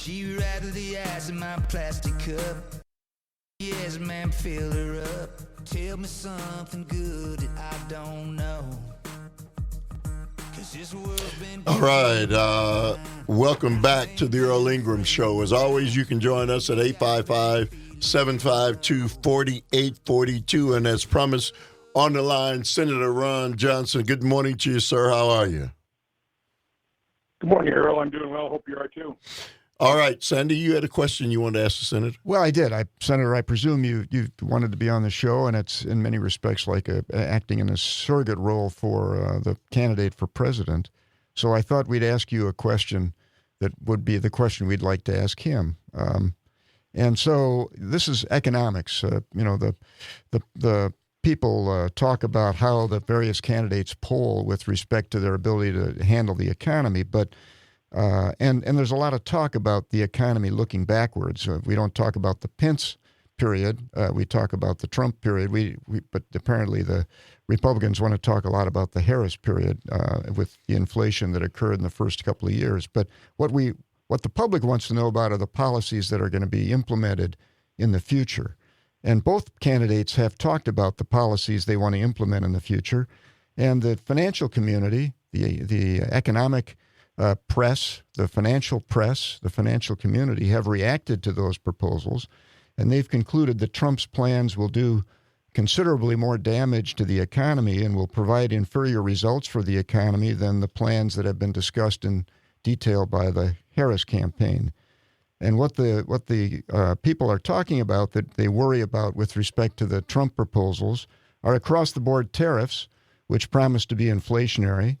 She rattled the ice in my plastic cup. Yes, man, fill her up. Tell me something good that I don't know. 'Cause this world's been... All right, welcome back to the Earl Ingram Show. As always, you can join us at 855-752-4842. And as promised, on the line, Senator Ron Johnson. Good morning to you, sir. How are you? Good morning, Earl. I'm doing well. Hope you are too. All right, Sandy, you had a question you wanted to ask the Senator? Well, I did. Senator, I presume you wanted to be on the show, and it's in many respects like acting in a surrogate role for the candidate for president. So I thought we'd ask you a question that would be the question we'd like to ask him. And so this is economics. The people talk about how the various candidates poll with respect to their ability to handle the economy, but and there's a lot of talk about the economy looking backwards. We don't talk about the Pence period. We talk about the Trump period. But apparently the Republicans want to talk a lot about the Harris period with the inflation that occurred in the first couple of years. But what the public wants to know about are the policies that are going to be implemented in the future. And both candidates have talked about the policies they want to implement in the future. And the financial community, the economic press, the financial community have reacted to those proposals, and they've concluded that Trump's plans will do considerably more damage to the economy and will provide inferior results for the economy than the plans that have been discussed in detail by the Harris campaign. And what the people are talking about that they worry about with respect to the Trump proposals are across-the-board tariffs, which promise to be inflationary,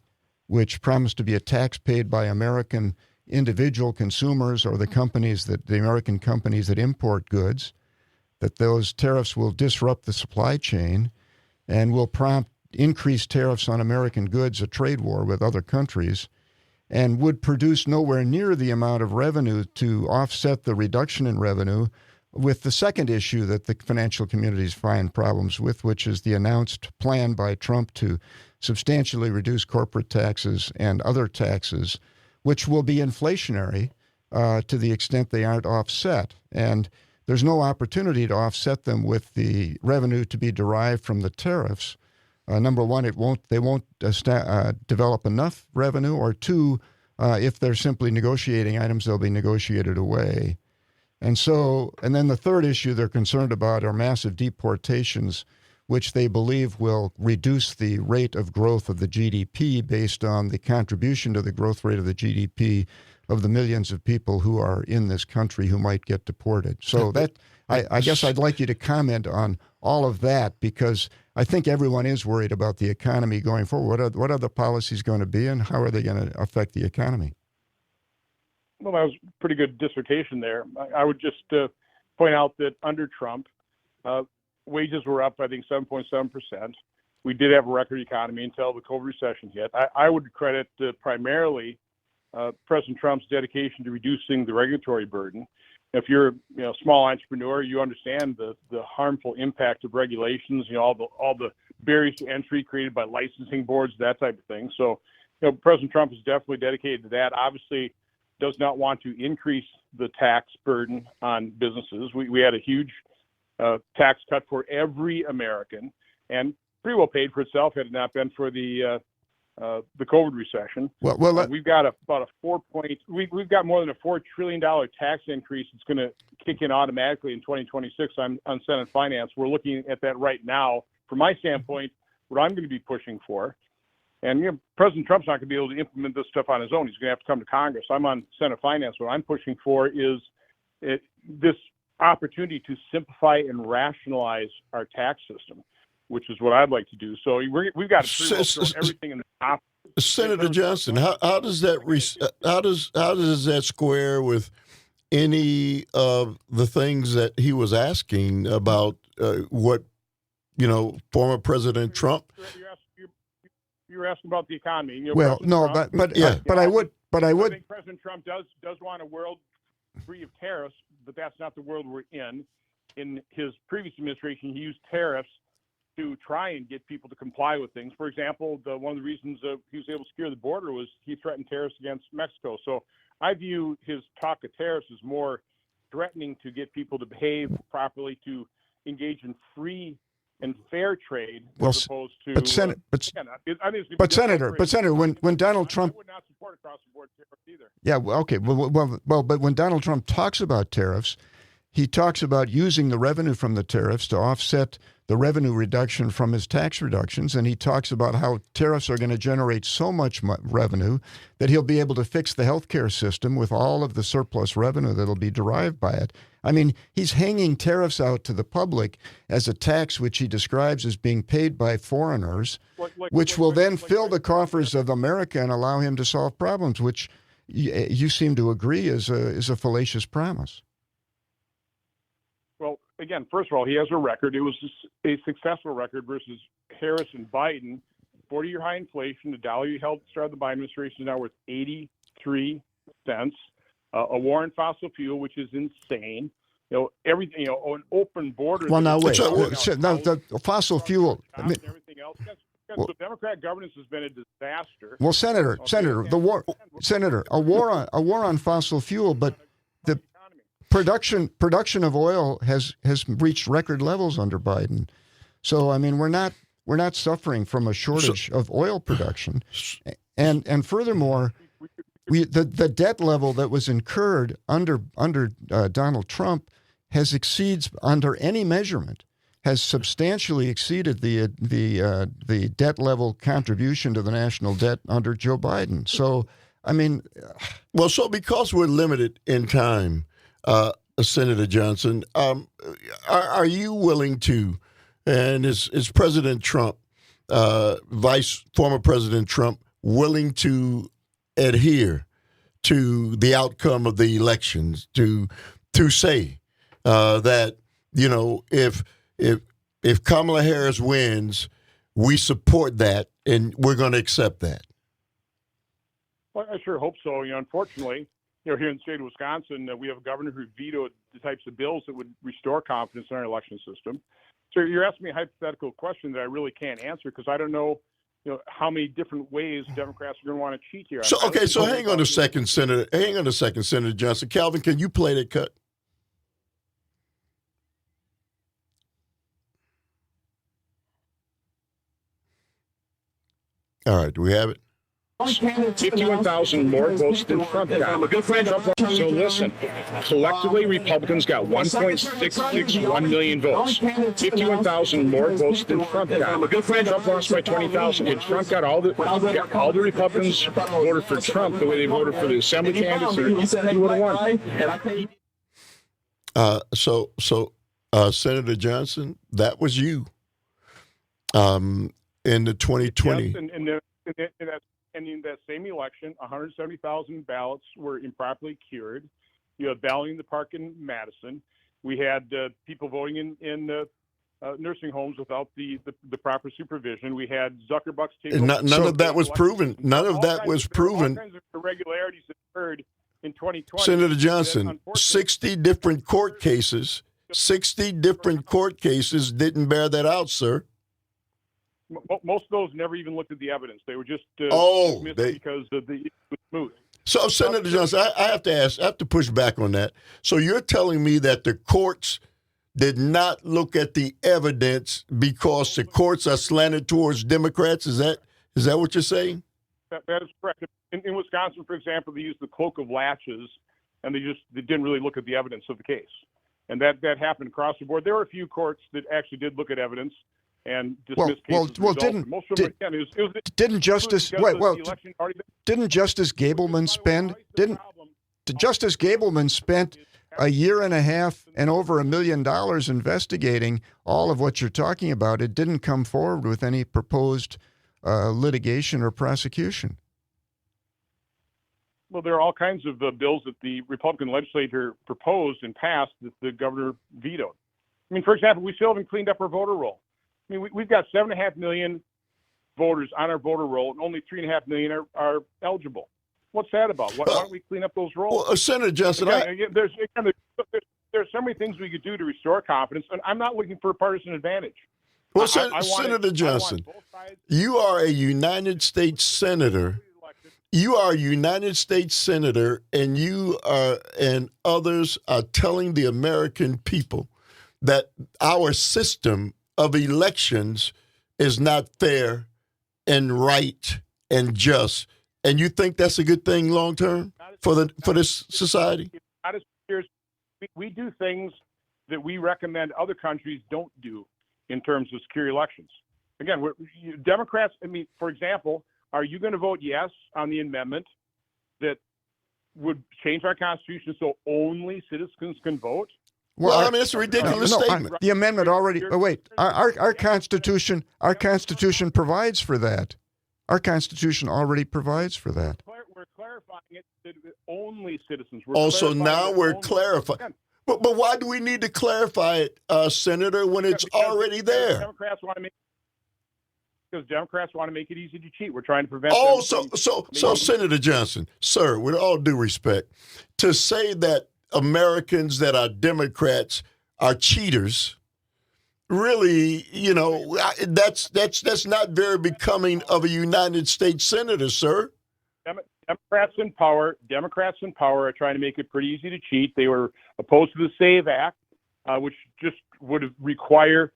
which promise to be a tax paid by American individual consumers or the American companies that import goods, that those tariffs will disrupt the supply chain and will prompt increased tariffs on American goods, a trade war with other countries, and would produce nowhere near the amount of revenue to offset the reduction in revenue with the second issue that the financial communities find problems with, which is the announced plan by Trump to substantially reduce corporate taxes and other taxes, which will be inflationary to the extent they aren't offset. And there's no opportunity to offset them with the revenue to be derived from the tariffs. Number one, they won't develop enough revenue, or two, if they're simply negotiating items, they'll be negotiated away. And then the third issue they're concerned about are massive deportations, which they believe will reduce the rate of growth of the GDP based on the contribution to the growth rate of the GDP of the millions of people who are in this country who might get deported. So that I guess I'd like you to comment on all of that, because I think everyone is worried about the economy going forward. What are the policies going to be, and how are they going to affect the economy? Well, that was a pretty good dissertation there. I would just point out that under Trump, wages were up, I think, 7.7%. We did have a record economy until the COVID recession hit. I would credit primarily President Trump's dedication to reducing the regulatory burden. If you're a small entrepreneur, you understand the harmful impact of regulations, all the barriers to entry created by licensing boards, that type of thing. So, President Trump is definitely dedicated to that. Obviously, does not want to increase the tax burden on businesses. We had a huge tax cut for every American, and pretty well paid for itself had it not been for the COVID recession. We've got we've got more than a $4 trillion tax increase that's going to kick in automatically in 2026 on Senate Finance. We're looking at that right now. From my standpoint, what I'm going to be pushing for, and President Trump's not going to be able to implement this stuff on his own. He's going to have to come to Congress. I'm on Senate Finance. What I'm pushing for is this opportunity to simplify and rationalize our tax system, which is what I'd like to do. So we've got to pretty well throw everything in the top. Senator Johnson, how does that square with any of the things that he was asking about what former President Trump? You're asking about the economy. Well, no, Trump, but I would. I think President Trump does want a world free of tariffs, but that's not the world we're in. In his previous administration, he used tariffs to try and get people to comply with things. For example, one of the reasons he was able to secure the border was he threatened tariffs against Mexico. So I view his talk of tariffs as more threatening to get people to behave properly, to engage in free and fair trade, as opposed to. But Senator, when Donald Trump, I would not support across-the-board tariffs either. Yeah, okay, well, but when Donald Trump talks about tariffs, he talks about using the revenue from the tariffs to offset the revenue reduction from his tax reductions, and he talks about how tariffs are going to generate so much revenue that he'll be able to fix the healthcare system with all of the surplus revenue that'll be derived by it. I mean, he's hanging tariffs out to the public as a tax which he describes as being paid by foreigners, which will then fill the coffers of America and allow him to solve problems, which you seem to agree is a fallacious promise. Well, again, first of all, he has a record. It was a successful record versus Harris and Biden. 40-year high inflation. The dollar you held at the start of the Biden administration is now worth 83 cents. A war on fossil fuel, which is insane. Everything. An open border. Well, now wait. The fossil fuel. Everything else. So Democrat governance has been a disaster. Well, Senator, a war on fossil fuel, but the production of oil has reached record levels under Biden. So I mean, we're not suffering from a shortage of oil production, and furthermore, the debt level that was incurred under Donald Trump exceeds under any measurement has substantially exceeded the debt level contribution to the national debt under Joe Biden. So I mean, so because we're limited in time. Senator Johnson, are you willing to, and is President Trump, former President Trump, willing to adhere to the outcome of the elections, to say that, if Kamala Harris wins, we support that and we're going to accept that? Well, I sure hope so. Unfortunately, here in the state of Wisconsin, we have a governor who vetoed the types of bills that would restore confidence in our election system. So you're asking me a hypothetical question that I really can't answer because I don't know, how many different ways Democrats are going to want to cheat here. So hang on a second, Senator Johnson. Calvin, can you play that cut? All right, do we have it? 51,000 more votes than Trump got. So listen, collectively, Republicans got 1.661 million votes. 51,000 more votes than Trump got. Trump lost by 20,000. And Trump got all the Republicans voted for Trump the way they voted for the assembly candidates. He would have won. Senator Johnson, that was you in the 2020. Yes, and in that same election, 170,000 ballots were improperly cured. You had balloting in the park in Madison. We had people voting in nursing homes without the proper supervision. We had Zuckerbucks taking. None of that was proven. None of that was proven. All kinds of irregularities that occurred in 2020. Senator Johnson, 60 different court cases. 60 different court cases didn't bear that out, sir. Most of those never even looked at the evidence. They were just dismissed because it was smooth. So, Senator Johnson, I have to push back on that. So you're telling me that the courts did not look at the evidence because the courts are slanted towards Democrats? Is that what you're saying? That is correct. In Wisconsin, for example, they used the cloak of latches, and they didn't really look at the evidence of the case. And that happened across the board. There were a few courts that actually did look at evenance and dismiss cases. Didn't Justice Gableman spend a year and a half and over $1 million investigating all of what you're talking about? It didn't come forward with any proposed litigation or prosecution. Well, there are all kinds of bills that the Republican legislature proposed and passed that the governor vetoed. I mean, for example, we still haven't cleaned up our voter roll. I mean, we've got 7.5 million voters on our voter roll, and only 3.5 million are eligible. What's that about? Why don't we clean up those rolls? Well, Senator Johnson, there's so many things we could do to restore confidence, and I'm not looking for a partisan advantage. Well, I Senator Johnson, both sides you are a United States Senator. You are a United States Senator, and you are, and others are telling the American people that our system of elections is not fair and right and just. And you think that's a good thing long term for this society? Not as serious. We do things that we recommend other countries don't do in terms of secure elections. Again, Democrats, I mean, for example, are you going to vote yes on the amendment that would change our Constitution so only citizens can vote? Well, I mean, it's a ridiculous statement. The amendment already. Oh, wait, our Constitution provides for that. Our Constitution already provides for that. We're clarifying it that only citizens. Also, now we're clarifying. But why do we need to clarify it, Senator, when it's already there? Democrats want to make it easy to cheat. We're trying to prevent. So, Senator Johnson, sir, with all due respect, to say that Americans that are Democrats are cheaters, really, that's not very becoming of a United States senator, sir. Democrats in power are trying to make it pretty easy to cheat. They were opposed to the SAVE Act, which just would require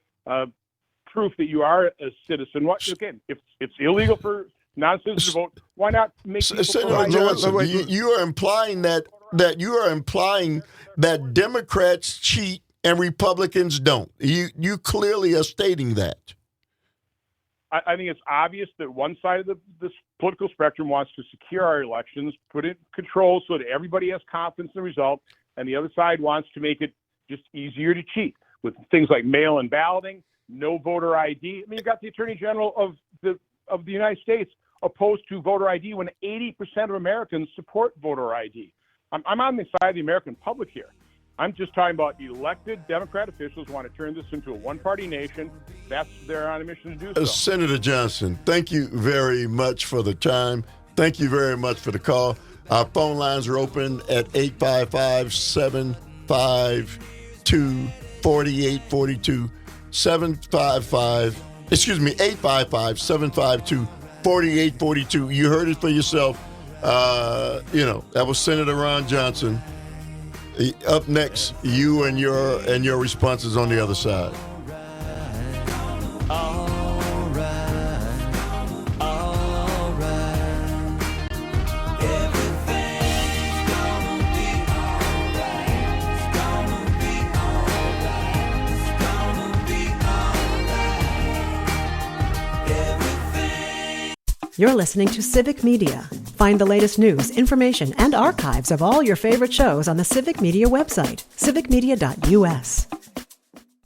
proof that you are a citizen. Again, if it's illegal for non-citizens to vote, why not make people Senator Johnson, you are implying that Democrats cheat and Republicans don't. You clearly are stating that. I think it's obvious that one side of this political spectrum wants to secure our elections, put it in control so that everybody has confidence in the result, and the other side wants to make it just easier to cheat with things like mail-in balloting, no voter ID. I mean, you got the Attorney General of the United States opposed to voter ID when 80% of Americans support voter ID. I'm on the side of the American public here. I'm just talking about elected Democrat officials who want to turn this into a one-party nation. They're on a mission to do so. Senator Johnson, thank you very much for the time. Thank you very much for the call. Our phone lines are open at 855-752-4842. 855-752-4842. You heard it for yourself. That was Senator Ron Johnson. Up next, you and your responses on the other side. You're listening to Civic Media. Find the latest news, information, and archives of all your favorite shows on the Civic Media website, civicmedia.us.